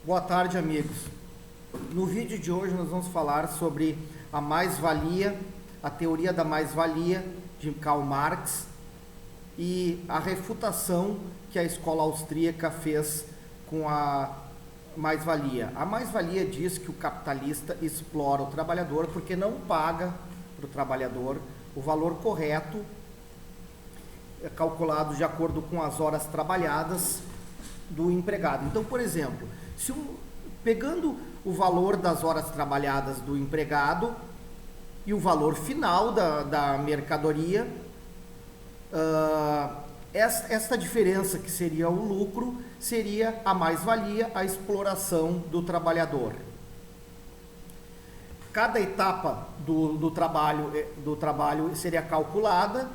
Boa tarde, amigos. No vídeo de hoje nós vamos falar sobre a mais-valia, a teoria da mais-valia de Karl Marx e a refutação que a escola austríaca fez com a mais-valia. A mais-valia diz que o capitalista explora o trabalhador porque não paga para o trabalhador o valor correto, calculado de acordo com as horas trabalhadas do empregado. Então, por exemplo, pegando o valor das horas trabalhadas do empregado e o valor final da mercadoria, esta diferença, que seria o lucro, seria a mais-valia, a exploração do trabalhador. Cada etapa do trabalho seria calculada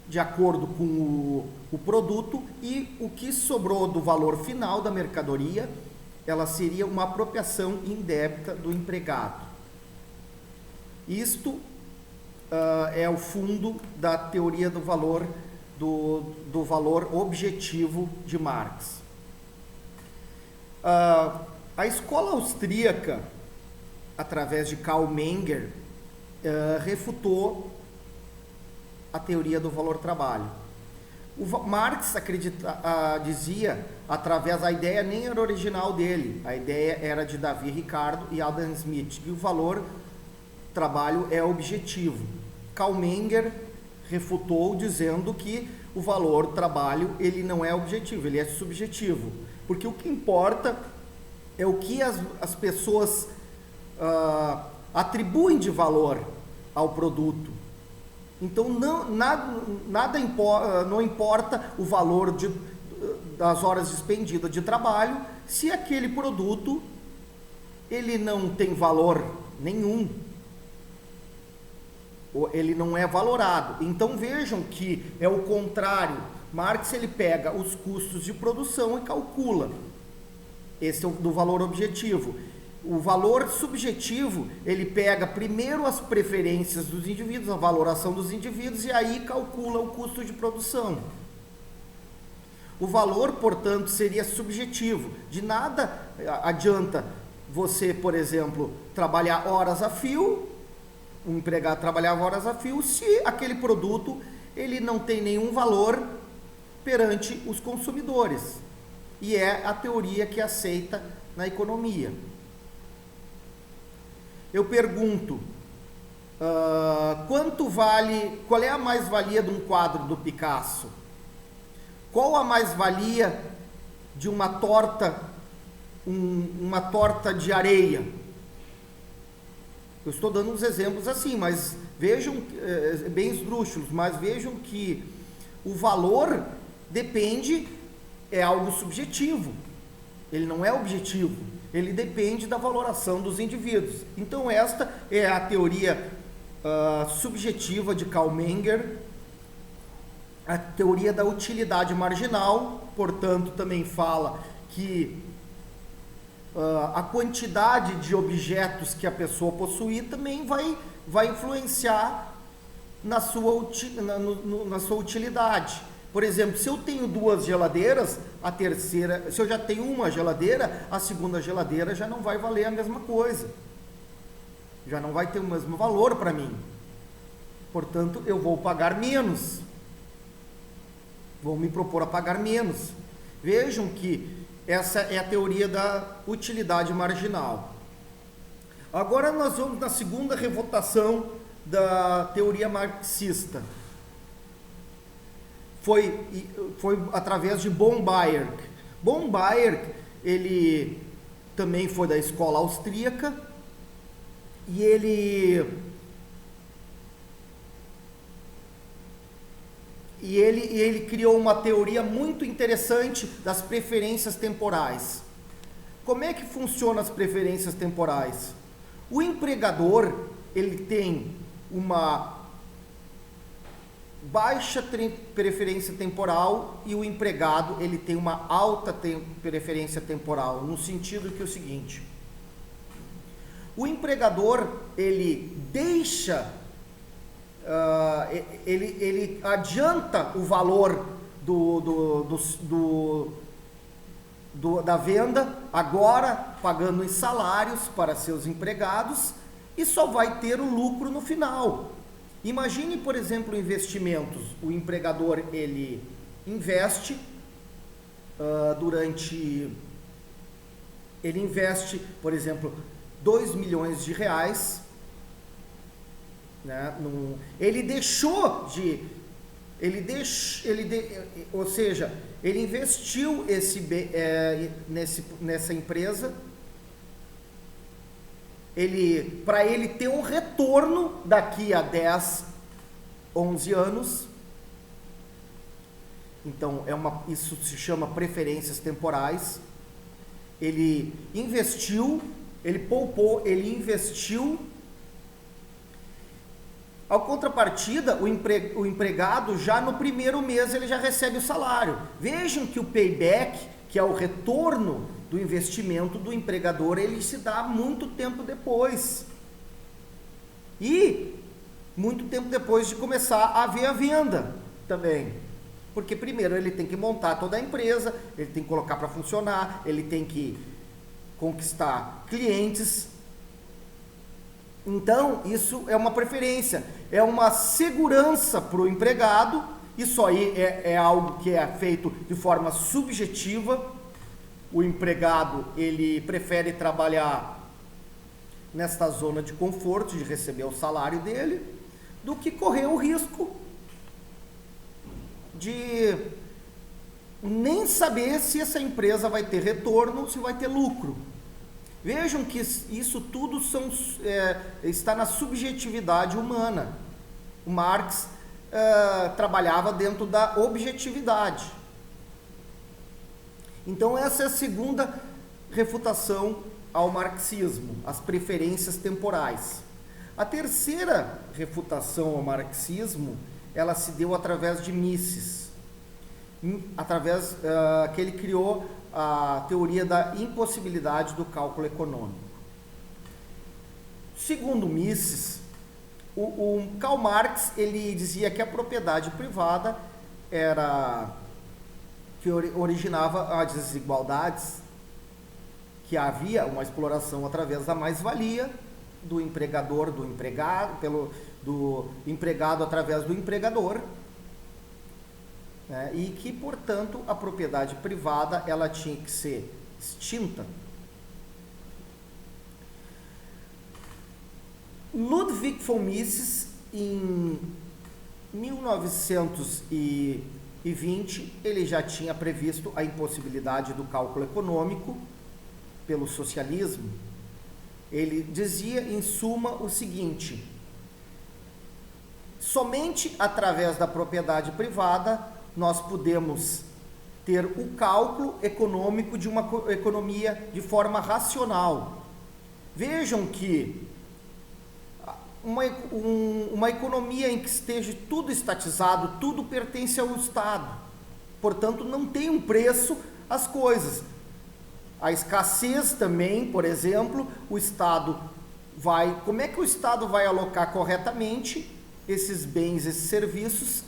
de acordo com o produto, e o que sobrou do valor final da mercadoria, ela seria uma apropriação indébita do empregado. Isto é o fundo da teoria do valor, do valor objetivo de Marx. A escola austríaca, através de Karl Menger, refutou a teoria do valor-trabalho. O Marx dizia, através, a ideia nem era original dele, a ideia era de Davi Ricardo e Adam Smith, que o valor-trabalho é objetivo. Karl Menger refutou dizendo que o valor-trabalho ele não é objetivo, ele é subjetivo, porque o que importa é o que as pessoas atribuem de valor ao produto. Então não importa o valor das horas despendidas de trabalho, se aquele produto ele não tem valor nenhum, ele não é valorado. Então vejam que é o contrário. Marx ele pega os custos de produção e calcula. Esse é o do valor objetivo. O valor subjetivo, ele pega primeiro as preferências dos indivíduos, a valoração dos indivíduos, e aí calcula o custo de produção. O valor, portanto, seria subjetivo. De nada adianta você, por exemplo, trabalhar horas a fio, um empregado trabalhar horas a fio, se aquele produto ele não tem nenhum valor perante os consumidores. E é a teoria que aceita na economia. Eu pergunto, qual é a mais-valia de um quadro do Picasso? Qual a mais-valia de uma torta, uma torta de areia? Eu estou dando uns exemplos assim, mas vejam, bem esdrúxulos, mas vejam que o valor depende, é algo subjetivo, ele não é objetivo. Ele depende da valoração dos indivíduos. Então esta é a teoria subjetiva de Karl Menger, a teoria da utilidade marginal, portanto também fala que a quantidade de objetos que a pessoa possuir também vai influenciar na sua utilidade. Por exemplo, se eu tenho duas geladeiras, a terceira, se eu já tenho uma geladeira, a segunda geladeira já não vai valer a mesma coisa. Já não vai ter o mesmo valor para mim. Portanto, eu vou pagar menos. Vou me propor a pagar menos. Vejam que essa é a teoria da utilidade marginal. Agora nós vamos na segunda refutação da teoria marxista. Foi através de von Bayern. Von Bayern, ele também foi da escola austríaca, e ele criou uma teoria muito interessante das preferências temporais. Como é que funcionam as preferências temporais? O empregador, ele tem uma baixa preferência temporal, e o empregado ele tem uma alta preferência temporal, no sentido que é o seguinte: o empregador ele deixa, ele adianta o valor da venda, agora pagando em salários para seus empregados, e só vai ter o lucro no final. Imagine, por exemplo, investimentos. O empregador, ele investe ele investe, por exemplo, 2 milhões de reais, né, ou seja, ele investiu nessa empresa, para ele ter um retorno daqui a 10, 11 anos. Então, isso se chama preferências temporais. Ele investiu, ele poupou, ele investiu. Ao contrapartida, o empregado, já no primeiro mês, ele já recebe o salário. Vejam que o payback, que é o retorno do investimento do empregador, ele se dá muito tempo depois. E muito tempo depois de começar a haver a venda também. Porque primeiro ele tem que montar toda a empresa, ele tem que colocar para funcionar, ele tem que conquistar clientes. Então, isso é uma preferência, é uma segurança para o empregado. Isso aí é algo que é feito de forma subjetiva. O empregado, ele prefere trabalhar nesta zona de conforto, de receber o salário dele, do que correr o risco de nem saber se essa empresa vai ter retorno, se vai ter lucro. Vejam que isso tudo está na subjetividade humana. O Marx trabalhava dentro da objetividade. Então, essa é a segunda refutação ao marxismo, as preferências temporais. A terceira refutação ao marxismo, ela se deu através de Mises, que ele criou a teoria da impossibilidade do cálculo econômico. Segundo Mises, o Karl Marx, ele dizia que a propriedade privada que originava as desigualdades, que havia uma exploração através da mais-valia do empregador, do empregado, do empregado através do empregador, né? E que, portanto, a propriedade privada ela tinha que ser extinta. Ludwig von Mises, em 1920, ele já tinha previsto a impossibilidade do cálculo econômico pelo socialismo. Ele dizia, em suma, o seguinte: somente através da propriedade privada nós podemos ter o cálculo econômico de uma economia de forma racional. Vejam que uma economia em que esteja tudo estatizado, tudo pertence ao Estado. Portanto, não tem um preço as coisas. A escassez também, por exemplo, como é que o Estado vai alocar corretamente esses bens, esses serviços?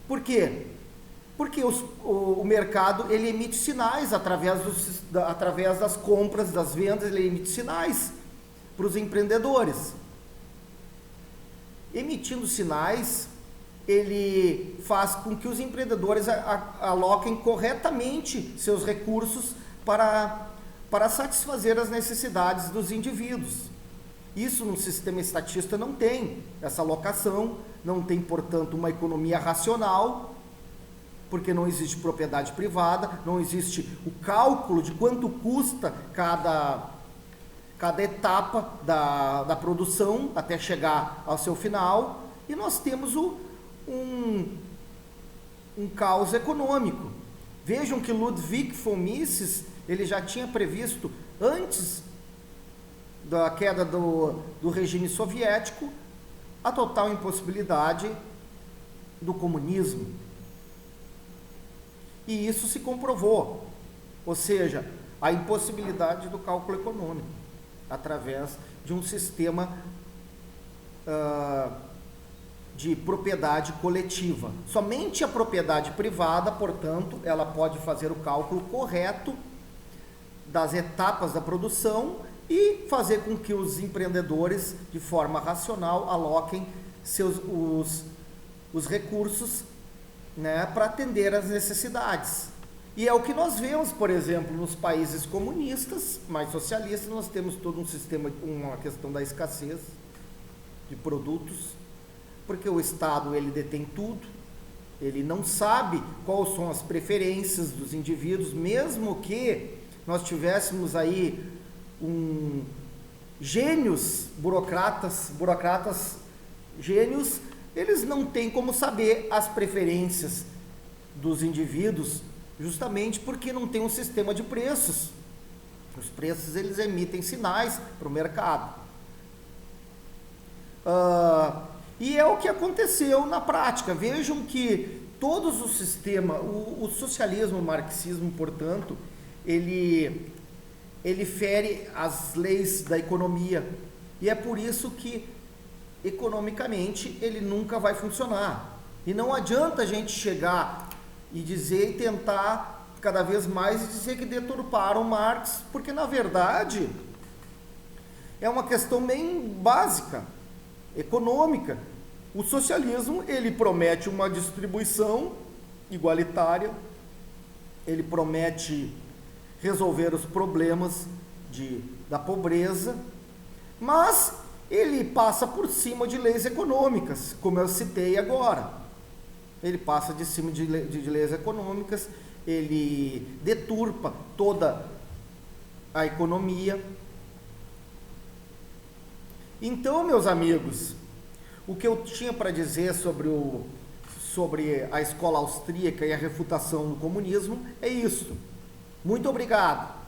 Por quê? Porque o mercado, ele emite sinais através das compras, das vendas, ele emite sinais para os empreendedores. Emitindo sinais, ele faz com que os empreendedores aloquem corretamente seus recursos para satisfazer as necessidades dos indivíduos. Isso no sistema estatista não tem essa alocação, não tem, portanto, uma economia racional, porque não existe propriedade privada, não existe o cálculo de quanto custa cada etapa da produção até chegar ao seu final, e nós temos um caos econômico. Vejam que Ludwig von Mises, ele já tinha previsto, antes da queda do regime soviético, a total impossibilidade do comunismo. E isso se comprovou, ou seja, a impossibilidade do cálculo econômico, através de um sistema de propriedade coletiva. Somente a propriedade privada, portanto, ela pode fazer o cálculo correto das etapas da produção e fazer com que os empreendedores, de forma racional, aloquem os recursos, né, para atender às necessidades. E é o que nós vemos, por exemplo, nos países comunistas, mais socialistas, nós temos todo um sistema, uma questão da escassez de produtos, porque o Estado, ele detém tudo, ele não sabe quais são as preferências dos indivíduos, mesmo que nós tivéssemos aí gênios, burocratas gênios, eles não têm como saber as preferências dos indivíduos, justamente porque não tem um sistema de preços. Os preços, eles emitem sinais para o mercado. E é o que aconteceu na prática. Vejam que todos os sistemas, o socialismo, o marxismo, portanto, ele fere as leis da economia. E é por isso que, economicamente, ele nunca vai funcionar. E não adianta a gente chegar e dizer e tentar cada vez mais dizer que deturparam Marx, porque na verdade é uma questão bem básica, econômica. O socialismo, ele promete uma distribuição igualitária, ele promete resolver os problemas da pobreza, mas ele passa por cima de leis econômicas, como eu citei agora. Ele passa de cima de leis econômicas, ele deturpa toda a economia. Então, meus amigos, o que eu tinha para dizer sobre a escola austríaca e a refutação do comunismo é isso. Muito obrigado.